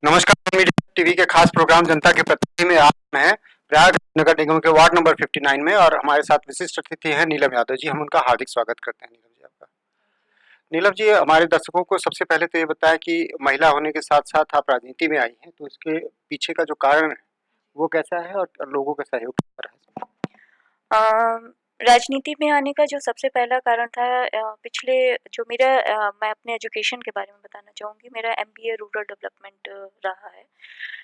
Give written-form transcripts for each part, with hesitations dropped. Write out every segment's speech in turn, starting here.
नमस्कार। Media TV के खास प्रोग्राम जनता के प्रति में आज मैं प्रयाग नगर निगम के वार्ड नंबर 59 में और हमारे साथ विशिष्ट अतिथि हैं नीलम यादव जी। हम उनका हार्दिक स्वागत करते हैं। नीलम जी आपका। नीलम जी, हमारे दर्शकों को सबसे पहले तो ये बताएं कि महिला होने के साथ साथ आप राजनीति में आई हैं, तो इसके पीछे का जो कारण है वो कैसा है और लोगों का सहयोग किस तरह है? राजनीति में आने का जो सबसे पहला कारण था, पिछले जो मेरा मैं अपने एजुकेशन के बारे में बताना चाहूँगी। मेरा एमबीए रूरल डेवलपमेंट रहा है।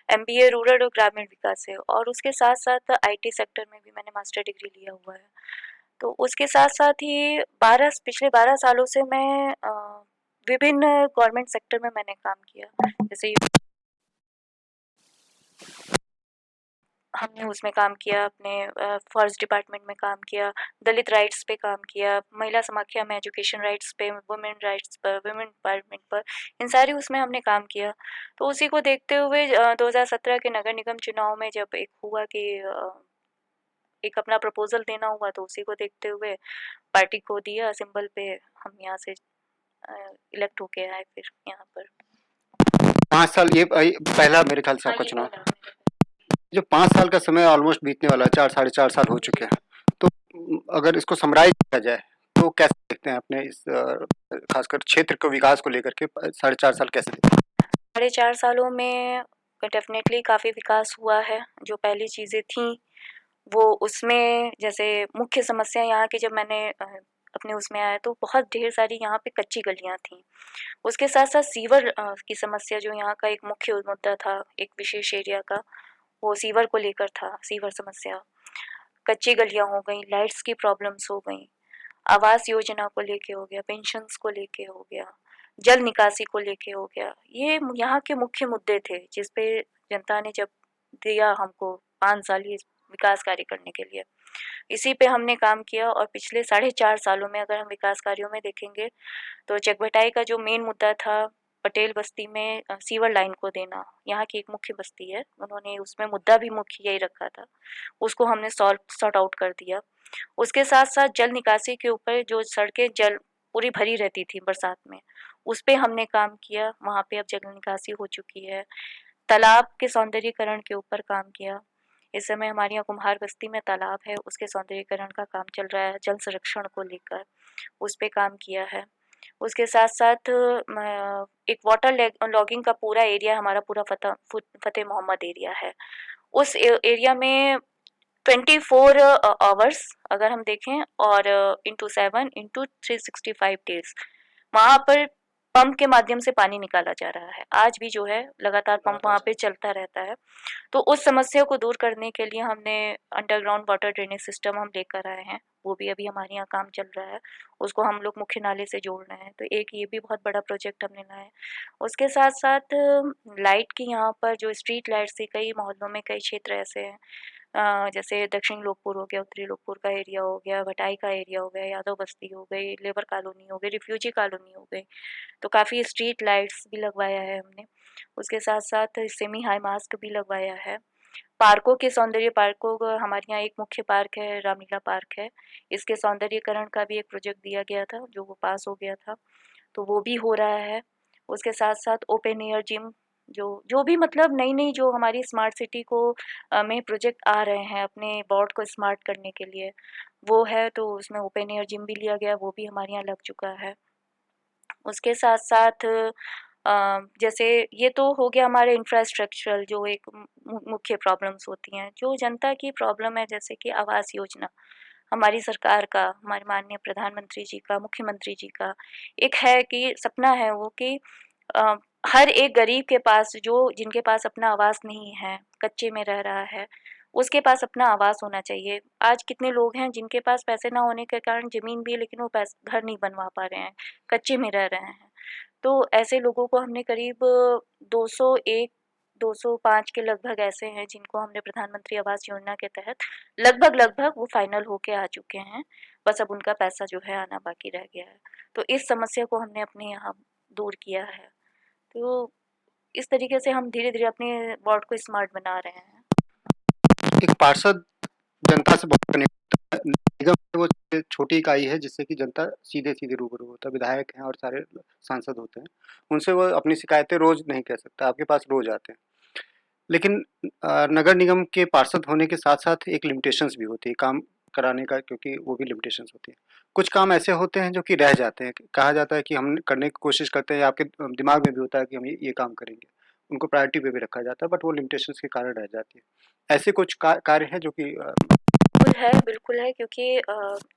एमबीए रूरल और ग्रामीण विकास है और उसके साथ-साथ आईटी सेक्टर में भी मैंने मास्टर डिग्री लिया हुआ है। तो उसके साथ-साथ ही 12 पिछले 12 सालों से मैं विभिन्न गवर्नमेंट सेक्टर में मैंने काम किया। जैसे हमने उसमें काम किया, अपने फॉरेस्ट डिपार्टमेंट में काम किया, दलित राइट्स पे काम किया, महिला समाख्या में एजुकेशन राइट्स पे, वुमेन राइट्स पर, वुमेन एम्पावरमेंट पर, इन सारी उसमें हमने काम किया। तो उसी को देखते हुए 2017 के नगर निगम चुनाव में जब एक हुआ कि एक अपना प्रपोजल देना हुआ, तो उसी को देखते हुए पार्टी को दिया सिंबल पे, हम यहाँ से इलेक्ट होके आए फिर यहाँ पर। 5 साल ये पहला मेरे ख्याल से हाँ, आपका ये चुनाव। पहला। जो 5 साल का समय ऑलमोस्ट बीतने वाला है, 4 साढ़े 4 साल हो चुके हैं, तो अगर इसको समराइज किया जाए तो कैसे देखते हैं अपने इस खासकर क्षेत्र को विकास को लेकर के 4.5 साल कैसे देखते हैं? साढ़े 4 सालों में डेफ़िनेटली काफ़ी विकास हुआ है। जो पहली चीज़ें थीं, वो उसमें जैसे मुख्य समस्या यहाँ की, जब मैंने अपने उसमें आया तो बहुत ढेर सारी यहाँ पे कच्ची गलियाँ थीं। उसके साथ-साथ सीवर की समस्या, जो यहाँ का एक मुख्य मुद्दा था, एक विशेष एरिया का, वो सीवर को लेकर था, सीवर समस्या। कच्ची गलियाँ हो गईं, लाइट्स की प्रॉब्लम्स हो गईं, आवास योजना को लेके हो गया, पेंशन्स को लेके हो गया, जल निकासी को लेके हो गया। ये यहाँ के मुख्य मुद्दे थे जिस पे जनता ने जब दिया हमको 5 साल ये विकास कार्य करने के लिए, इसी पे हमने काम किया। और पिछले साढ़े 4 सालों में अगर हम विकास कार्यों में देखेंगे, तो चकबटाई का जो मेन मुद्दा था, पटेल बस्ती में सीवर लाइन को देना, यहाँ की एक मुख्य बस्ती है, उन्होंने उसमें मुद्दा भी मुख्य यही रखा था, उसको हमने सॉर्ट आउट कर दिया। उसके साथ-साथ जल निकासी के ऊपर, जो सड़कें जल पूरी भरी रहती थी बरसात में, उस पे हमने काम किया, वहाँ पे अब जल निकासी हो चुकी है। तालाब के सौंदर्यीकरण के ऊपर काम किया। इस समय हमारे यहाँ कुम्हार बस्ती में तालाब है, उसके सौंदर्यीकरण का काम चल रहा है, जल संरक्षण को लेकर, उस पे काम किया है। उसके साथ-साथ एक वाटर लॉगिंग का पूरा एरिया, हमारा पूरा फ़तेह मोहम्मद एरिया है। उस एरिया में 24 आवर्स अगर हम देखें, और इंटू 7 इंटू 365 डेज वहाँ पर पंप के माध्यम से पानी निकाला जा रहा है। आज भी जो है लगातार पंप वहाँ पे चलता रहता है। तो उस समस्या को दूर करने के लिए हमने अंडरग्राउंड वाटर ड्रेनेज सिस्टम हम लेकर आए हैं, वो भी अभी हमारे यहाँ काम चल रहा है। उसको हम लोग मुख्य नाले से जोड़ रहे हैं, तो एक ये भी बहुत बड़ा प्रोजेक्ट हमने लाया है। उसके साथ साथ लाइट की, यहाँ पर जो स्ट्रीट लाइट्स थी, कई मोहल्लों में कई क्षेत्र ऐसे हैं, जैसे दक्षिण लोकपुर हो गया, उत्तरी लोकपुर का एरिया हो गया, भटाई का एरिया हो गया, यादव बस्ती हो गई, लेबर कॉलोनी हो गई, रिफ्यूजी कॉलोनी हो गई, तो काफ़ी स्ट्रीट लाइट्स भी लगवाया है हमने। उसके साथ साथ सेमी हाई मास्क भी लगवाया है। पार्कों के सौंदर्य, पार्कों का हमारे यहाँ एक मुख्य पार्क है, रामलीला पार्क है, इसके सौंदर्यीकरण का भी एक प्रोजेक्ट दिया गया था, जो वो पास हो गया था, तो वो भी हो रहा है। उसके साथ साथ ओपन एयर जिम, जो जो भी मतलब नई नई जो हमारी स्मार्ट सिटी को में प्रोजेक्ट आ रहे हैं अपने बोर्ड को स्मार्ट करने के लिए, वो है, तो उसमें ओपन एयर जिम भी लिया गया, वो भी हमारे यहाँ लग चुका है। उसके साथ साथ जैसे ये तो हो गया हमारे इंफ्रास्ट्रक्चरल, जो एक मुख्य प्रॉब्लम्स होती हैं, जो जनता की प्रॉब्लम है, जैसे कि आवास योजना, हमारी सरकार का, हमारे माननीय प्रधानमंत्री जी का, मुख्यमंत्री जी का एक है कि सपना है वो कि अ, हर एक गरीब के पास, जो जिनके पास अपना आवास नहीं है, कच्चे में रह रहा है, उसके पास अपना आवास होना चाहिए। आज कितने लोग हैं जिनके पास पैसे ना होने के कारण ज़मीन भी है, लेकिन वो घर नहीं बनवा पा रहे हैं, कच्चे में रह रहे हैं। तो ऐसे लोगों को हमने करीब 201 205 के लगभग ऐसे हैं जिनको हमने प्रधानमंत्री आवास योजना के तहत लगभग वो फाइनल होके आ चुके हैं। बस अब उनका पैसा जो है आना बाकी रह गया है। तो इस समस्या को हमने अपने यहाँ दूर किया है। तो इस तरीके से हम धीरे-धीरे अपने वार्ड को स्मार्ट बना रहे हैं। एक पार्षद जनता से बहुत कनेक्ट निगम वो छोटी इकाई है जिससे कि जनता सीधे-सीधे रूबरू होता है। विधायक हैं और सारे सांसद होते हैं। उनसे वो अपनी शिकायतें रोज़ नहीं कह सकता, आपके पास रोज़ आते हैं। लेकिन नगर निगम के पार्षद होने के साथ-साथ एक लिमिटेशंस भी होती है काम कराने का, क्योंकि वो भी लिमिटेशंस होती है। कुछ काम ऐसे होते हैं जो कि रह जाते हैं। कहा जाता है कि हम करने की कोशिश करते हैं, आपके दिमाग में भी होता है कि हम ये काम करेंगे। उनको प्रायोरिटी पे भी रखा जाता है, बट वो लिमिटेशंस के कारण रह जाती है। ऐसे कुछ कार्य हैं जो कि बिल्कुल है क्योंकि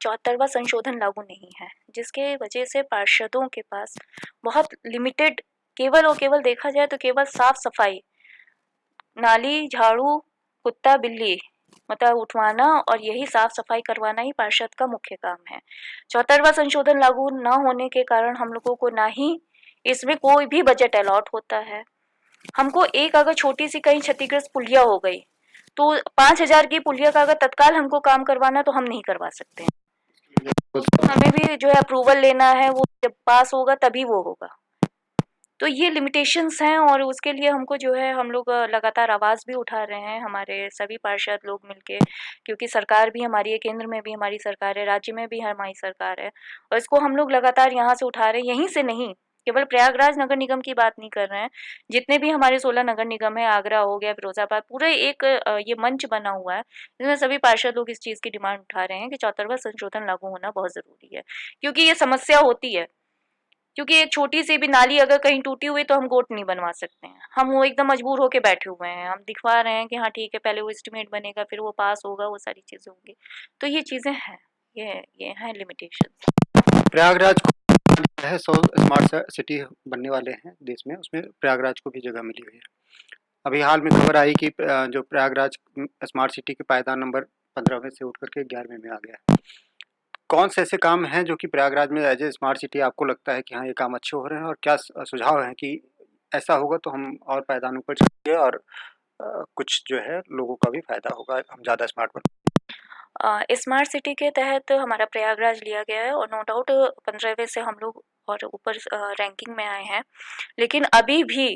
74वां संशोधन लागू नहीं है, जिसके वजह से पार्षदों के पास बहुत लिमिटेड, केवल और केवल देखा जाए तो केवल साफ-सफाई, नाली, झाड़ू, कुत्ता, बिल्ली मतलब उठवाना और यही साफ-सफाई करवाना ही पार्षद का मुख्य काम है। 74वां संशोधन लागू ना होने के कारण हम लोगों को ना ही इसमें कोई भी बजट अलॉट होता है। हमको एक अगर छोटी-सी कहीं क्षतिग्रस्त पुलिया हो गई, तो 5,000 की पुलिया का अगर तत्काल हमको काम करवाना तो हम नहीं करवा सकते हैं। उसको हमें भी जो है अप्रूवल लेना है, वो जब पास होगा तभी वो होगा। तो ये लिमिटेशंस हैं और उसके लिए हमको जो है हम लोग लगातार आवाज़ भी उठा रहे हैं, हमारे सभी पार्षद लोग मिलके, क्योंकि सरकार भी हमारी है, केंद्र में भी हमारी सरकार है, राज्य में भी हमारी सरकार है और इसको हम लोग लगातार यहाँ से उठा रहे हैं, यहीं से नहीं, केवल प्रयागराज नगर निगम की बात नहीं कर रहे हैं, जितने भी हमारे 16 नगर निगम है, आगरा हो गया, फिरोजाबाद, पूरे एक ये मंच बना हुआ है, जिसमें सभी पार्षद लोग इस चीज़ की डिमांड उठा रहे हैं कि 74वां संशोधन लागू होना बहुत ज़रूरी है, क्योंकि ये समस्या होती है। क्योंकि एक छोटी-सी भी नाली अगर कहीं टूटी हुई तो हम गोट नहीं बनवा सकते हैं। हम वो एकदम मजबूर होके बैठे हुए हैं। हम दिखवा रहे हैं कि हाँ ठीक है, पहले वो एस्टीमेट बनेगा, फिर वो पास होगा, वो सारी चीज़ें होंगी। तो ये चीज़ें हैं, ये हैं लिमिटेशंस। प्रयागराज को है 100 स्मार्ट सिटी बनने वाले हैं देश में, उसमें प्रयागराज को भी जगह मिली हुई है। अभी हाल में खबर आई कि जो प्रयागराज स्मार्ट सिटी के पायदान नंबर 15वें से उठ करके 11वें में आ गया है। कौन से ऐसे काम हैं जो कि प्रयागराज में एज ए स्मार्ट सिटी आपको लगता है कि हाँ ये काम अच्छे हो रहे हैं, और क्या सुझाव हैं कि ऐसा होगा तो हम और पायदान ऊपर चढ़ेंगे और कुछ जो है लोगों का भी फायदा होगा, हम ज़्यादा स्मार्ट बन। स्मार्ट सिटी के तहत हमारा प्रयागराज लिया गया है और नो डाउट 15वें से हम लोग और ऊपर रैंकिंग में आए हैं। लेकिन अभी भी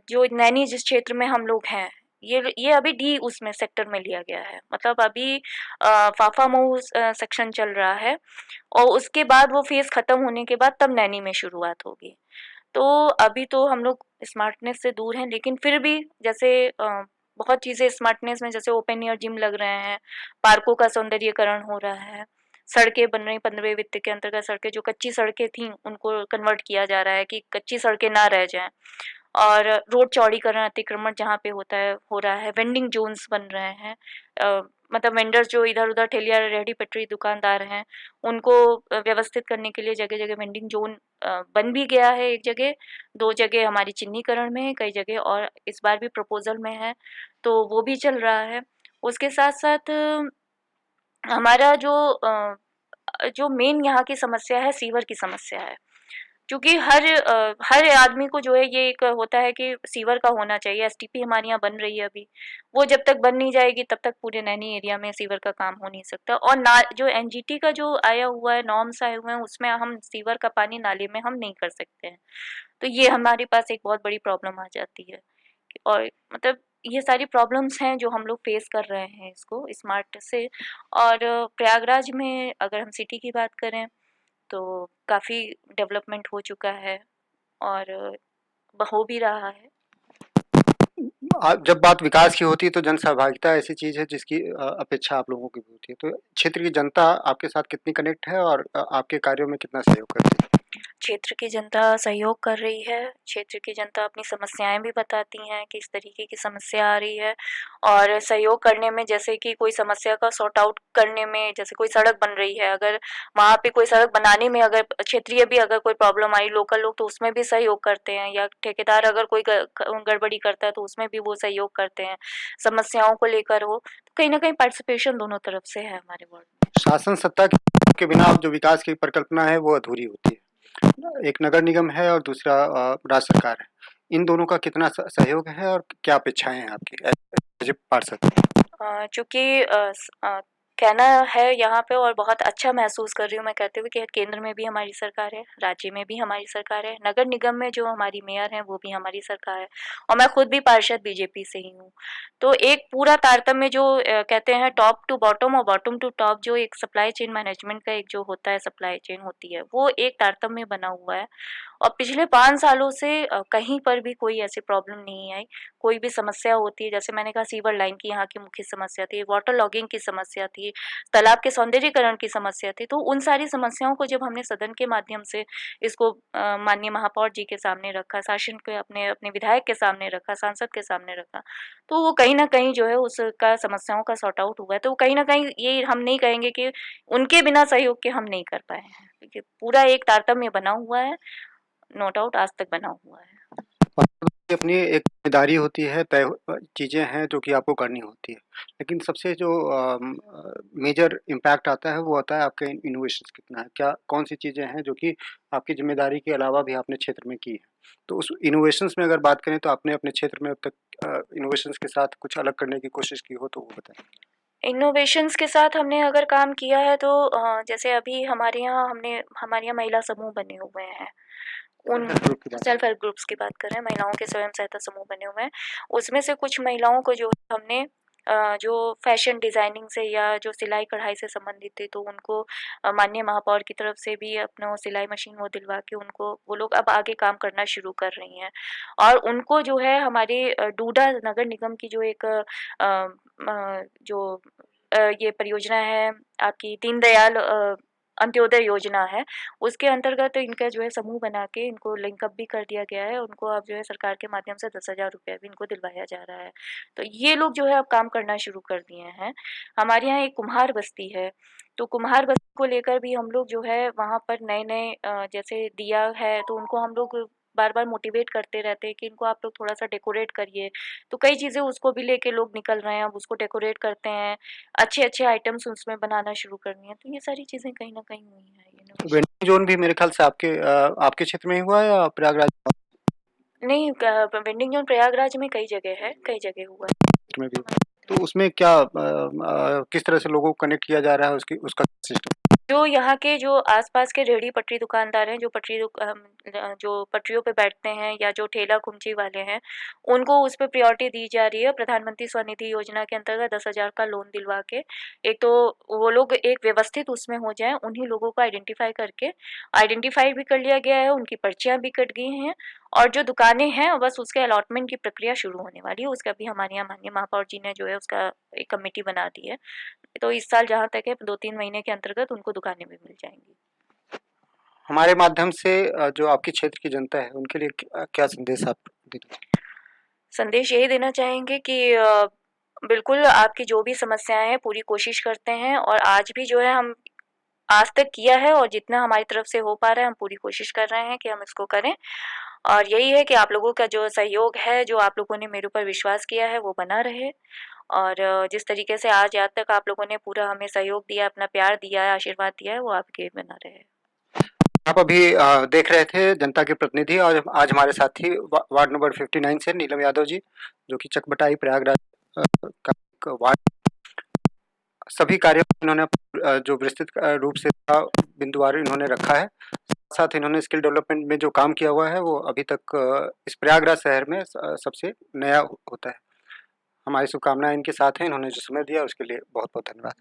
जो नैनी जिस क्षेत्र में हम लोग हैं, ये अभी डी उसमें सेक्टर में लिया गया है। मतलब अभी फाफा मऊ सेक्शन चल रहा है और उसके बाद वो फेज़ ख़त्म होने के बाद तब नैनी में शुरुआत होगी। तो अभी तो हम लोग स्मार्टनेस से दूर हैं, लेकिन फिर भी जैसे बहुत चीज़ें स्मार्टनेस में, जैसे ओपन एयर जिम लग रहे हैं, पार्कों का सौंदर्यीकरण हो रहा है, सड़कें बन रही, 15वें वित्त के अंतर्गत सड़कें, जो कच्ची सड़कें थीं उनको कन्वर्ट किया जा रहा है कि कच्ची सड़कें ना रह जाएं, और रोड चौड़ीकरण, अतिक्रमण जहाँ पे होता है हो रहा है, वेंडिंग जोन्स बन रहे हैं। मतलब वेंडर्स जो इधर उधर ठेलिया रेहड़ी पटरी दुकानदार हैं, उनको व्यवस्थित करने के लिए जगह जगह वेंडिंग जोन बन भी गया है। एक जगह, 2 जगह हमारी चिन्हीकरण में है, कई जगह और इस बार भी प्रपोजल में है, तो वो भी चल रहा है। उसके साथ साथ हमारा जो मेन यहाँ की समस्या है, सीवर की समस्या है। क्योंकि हर आदमी को जो है ये एक होता है कि सीवर का होना चाहिए। एसटीपी हमारे यहाँ बन रही है अभी, वो जब तक बन नहीं जाएगी तब तक पूरे नैनी एरिया में सीवर का काम हो नहीं सकता। और ना जो एनजीटी का जो आया हुआ है, नॉर्म्स आए हुए हैं, उसमें हम सीवर का पानी नाले में हम नहीं कर सकते हैं। तो ये हमारे पास एक बहुत बड़ी प्रॉब्लम आ जाती है। और मतलब ये सारी प्रॉब्लम्स हैं जो हम लोग फेस कर रहे हैं इसको स्मार्ट से। और प्रयागराज में अगर हम सिटी की बात करें तो काफ़ी डेवलपमेंट हो चुका है और हो भी रहा है। जब बात विकास की होती है तो जन सहभागिता ऐसी चीज़ है जिसकी अपेक्षा आप लोगों की भी होती है। तो क्षेत्र की जनता आपके साथ कितनी कनेक्ट है और आपके कार्यों में कितना सहयोग करती है? क्षेत्र की जनता सहयोग कर रही है। क्षेत्र की जनता अपनी समस्याएं भी बताती हैं कि इस तरीके की समस्या आ रही है, और सहयोग करने में, जैसे कि कोई समस्या का सॉर्ट आउट करने में, जैसे कोई सड़क बन रही है, अगर वहाँ पे कोई सड़क बनाने में अगर क्षेत्रीय भी अगर कोई प्रॉब्लम आई, लोकल लोग तो उसमें भी सहयोग करते हैं, या ठेकेदार अगर कोई गड़बड़ी करता है तो उसमें भी वो सहयोग करते हैं। समस्याओं को लेकर हो तो कहीं ना कहीं पार्टिसिपेशन दोनों तरफ से है हमारे वार्ड में। शासन सत्ता के बिना जो विकास की परिकल्पना है वो अधूरी होती है। एक नगर निगम है और दूसरा राज्य सरकार है। इन दोनों का कितना सहयोग है और क्या अपेक्षाएं हैं आपकी एज ए पार्षद? चूँकि कहना है यहाँ पे और बहुत अच्छा महसूस कर रही हूँ मैं कहते हुए कि केंद्र में भी हमारी सरकार है, राज्य में भी हमारी सरकार है, नगर निगम में जो हमारी मेयर हैं वो भी हमारी सरकार है और मैं खुद भी पार्षद बीजेपी से ही हूँ। तो एक पूरा तारतम्य जो कहते हैं टॉप टू बॉटम और बॉटम टू टॉप, जो एक सप्लाई चेन मैनेजमेंट का एक जो होता है, सप्लाई चेन होती है, वो एक तारतम्य बना हुआ है। और पिछले 5 सालों से कहीं पर भी कोई ऐसी प्रॉब्लम नहीं आई। कोई भी समस्या होती है, जैसे मैंने कहा सीवर लाइन की यहाँ की मुख्य समस्या थी, वाटर लॉगिंग की समस्या थी, तालाब के सौंदर्यीकरण की समस्या थी। तो उन सारी समस्याओं को जब हमने सदन के माध्यम से इसको माननीय महापौर जी के सामने रखा, शासन के अपने अपने विधायक के सामने रखा, सांसद के सामने रखा, तो वो कहीं न कहीं जो है उसका समस्याओं का सॉर्ट आउट हुआ है। तो कहीं न कहीं ये हम नहीं कहेंगे कि उनके बिना सहयोग के हम नहीं कर पाए हैं, क्योंकि पूरा एक तारतम्य बना हुआ है, नो डाउट आज तक बना हुआ है। की अपनी एक ज़िम्मेदारी होती है, तय चीज़ें हैं जो कि आपको करनी होती है। लेकिन सबसे जो मेजर इम्पैक्ट आता है वो आता है आपके इनोवेशंस कितना है, क्या कौन-सी चीज़ें हैं जो कि आपकी ज़िम्मेदारी के अलावा भी आपने क्षेत्र में की है? तो उस इनोवेशंस में अगर बात करें तो आपने अपने क्षेत्र में अब तक इनोवेशंस के साथ कुछ अलग करने की कोशिश की हो तो वो बताएँ? इनोवेशंस के साथ हमने अगर काम किया है तो जैसे अभी हमारे यहाँ महिला समूह बने हुए हैं। उन सेल्फ हेल्प ग्रुप की बात सेल्फ हेल्प ग्रुप्स की बात कर रहे हैं, महिलाओं के स्वयं सहायता समूह बने हुए हैं। उसमें से कुछ महिलाओं को जो हमने जो फैशन डिज़ाइनिंग से या जो सिलाई-कढ़ाई से संबंधित थे, तो उनको माननीय महापौर की तरफ से भी अपना वो सिलाई मशीन वो दिलवा के उनको वो लोग अब आगे काम करना शुरू कर रही हैं। और उनको जो है हमारे डूडा नगर निगम की जो एक जो ये परियोजना है आपकी दीनदयाल अंत्योदय योजना है, उसके अंतर्गत इनका जो है समूह बना के इनको लिंक अप भी कर दिया गया है। उनको अब जो है सरकार के माध्यम से 10,000 रुपया भी इनको दिलवाया जा रहा है। तो ये लोग जो है अब काम करना शुरू कर दिए हैं। हमारे यहाँ एक कुम्हार बस्ती है, तो कुम्हार बस्ती को लेकर भी हम लोग जो है वहाँ पर नए-नए जैसे दिया है तो उनको हम लोग बार-बार मोटिवेट करते रहते हैं कि इनको आप लोग थोड़ा-सा डेकोरेट करिए। तो कई चीज़ें उसको भी लेके लोग निकल रहे हैं, अब उसको डेकोरेट करते हैं, अच्छे-अच्छे आइटम्स उसमें बनाना शुरू कर दिए हैं। तो ये सारी चीज़ें कहीं न कहीं हुई हैं इनोवेशन। वेंडिंग ज़ोन भी मेरे ख़्याल से आपके क्षेत्र में ही हुआ है या प्रयागराज नहीं, वेंडिंग जोन प्रयागराज में कई जगह है, कई जगह हुआ है। क्षेत्र में भी? तो उसमें क्या किस तरह से लोगों को कनेक्ट किया जा रहा है उसका सिस्टम? जो यहाँ के जो आस-पास के रेहड़ी पटरी दुकानदार हैं, जो पटरियों पे बैठते हैं या जो ठेला कुंची वाले हैं, उनको उस पे प्रायोरिटी दी जा रही है। प्रधानमंत्री स्वनिधि योजना के अंतर्गत 10,000 का लोन दिलवा के, एक तो वो लोग एक व्यवस्थित उसमें हो जाएँ, उन्हीं लोगों को आइडेंटिफ़ाई भी कर लिया गया है, उनकी पर्चियाँ भी कट गई हैं और जो दुकानें हैं बस उसके अलॉटमेंट की प्रक्रिया शुरू होने वाली है। उसका भी हमारे यहाँ माननीय महापौर जी ने जो है उसका एक कमेटी बना दी है। तो इस साल जहाँ तक है 2-3 महीने के अंतर्गत उनको दुकानें भी मिल जाएँगी। हमारे माध्यम से जो आपके क्षेत्र की जनता है उनके लिए क्या संदेश आप देना चाहेंगे? संदेश यही देना चाहेंगे कि बिल्कुल आपकी जो भी समस्याएँ हैं पूरी कोशिश करते हैं और आज भी जो है हम आज तक किया है और जितना हमारी तरफ से हो पा रहा है हम पूरी कोशिश कर रहे हैं कि हम इसको करें। और यही है कि आप लोगों का जो सहयोग है, जो आप लोगों ने मेरे ऊपर विश्वास किया है वो बना रहे और जिस तरीके से आज तक आप लोगों ने पूरा हमें सहयोग दिया, अपना प्यार दिया है, आशीर्वाद दिया है, वो आपके बना रहे। आप अभी देख रहे थे जनता के प्रतिनिधि और आज हमारे साथ ही वार्ड नंबर 59 से नीलम यादव जी, जो कि चकबटाई प्रयागराज का एक वार्ड सभी कार्यों को इन्होंने जो विस्तृत रूप से बिंदुवार इन्होंने रखा है। साथ इन्होंने स्किल डेवलपमेंट में जो काम किया हुआ है वो अभी तक इस प्रयागराज शहर में सबसे नया होता है। हमारी शुभकामनाएं इनके साथ हैं। इन्होंने जो समय दिया उसके लिए बहुत बहुत धन्यवाद।